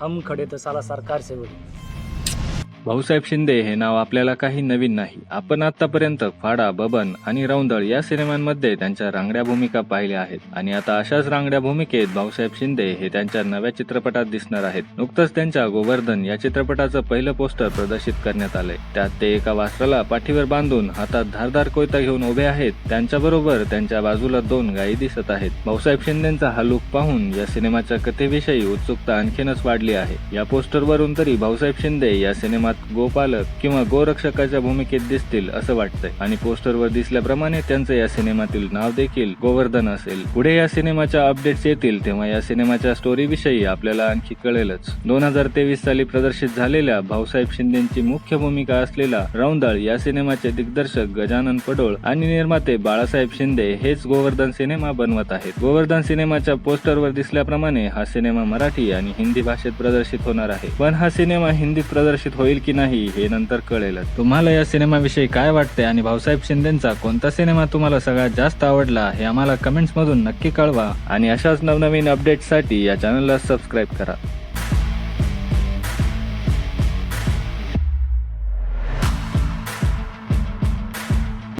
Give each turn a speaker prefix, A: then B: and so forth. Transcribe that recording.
A: हम खडे तर साला सरकार से बड़ी।
B: भाऊसाहेब शिंदे हे नाव आपल्याला काही नवीन नाही. आपण आतापर्यंत फाडा, बबन आणि रौंदळ या सिनेमांमध्ये त्यांच्या रांगड्या भूमिका पाहिल्या आहेत आणि आता अशाच रांगड्या भूमिकेत भाऊसाहेब शिंदे हे त्यांच्या नव्या चित्रपटात दिसणार आहेत. नुकतंच त्यांच्या गोवर्धन या चित्रपटाचं पहिलं पोस्टर प्रदर्शित करण्यात आलंय. त्यात ते एका वासराला पाठीवर बांधून हातात धारदार कोयता घेऊन उभे आहेत. त्यांच्याबरोबर त्यांच्या बाजूला 2 गायी दिसत आहेत. भाऊसाहेब शिंदेचा हा लुक पाहून या सिनेमाच्या कथेविषयी उत्सुकता आणखीनच वाढली आहे. या पोस्टरवरून तरी भाऊसाहेब शिंदे या सिनेमात गोपालक किंवा गोरक्षकाच्या भूमिकेत दिसतील असं वाटतंय आणि पोस्टरवर दिसल्याप्रमाणे त्यांचं या सिनेमातील नाव देखील गोवर्धन असेल. पुढे या सिनेमाच्या अपडेट्स येतील तेव्हा या सिनेमाच्या स्टोरी विषयी आपल्याला आणखी कळेलच. 2023 साली प्रदर्शित झालेल्या भाऊसाहेब शिंदेची मुख्य भूमिका असलेला रौंदळ या सिनेमाचे दिग्दर्शक गजानन पडोळ आणि निर्माते बाळासाहेब शिंदे हेच गोवर्धन सिनेमा बनवत आहेत. गोवर्धन सिनेमाच्या पोस्टरवर दिसल्याप्रमाणे हा सिनेमा मराठी आणि हिंदी भाषेत प्रदर्शित होणार आहे. पण हा सिनेमा हिंदीत प्रदर्शित होईल की नाही हे नंतर कळेलच. तुम्हाला या सिनेमाविषयी काय वाटते आणि भाऊसाहेब शिंदेचा कोणता सिनेमा तुम्हाला सगळ्यात जास्त आवडला हे आम्हाला कमेंट्स मधून नक्की कळवा आणि अशाच नवनवीन अपडेट्ससाठी या चॅनलला सबस्क्राईब करा.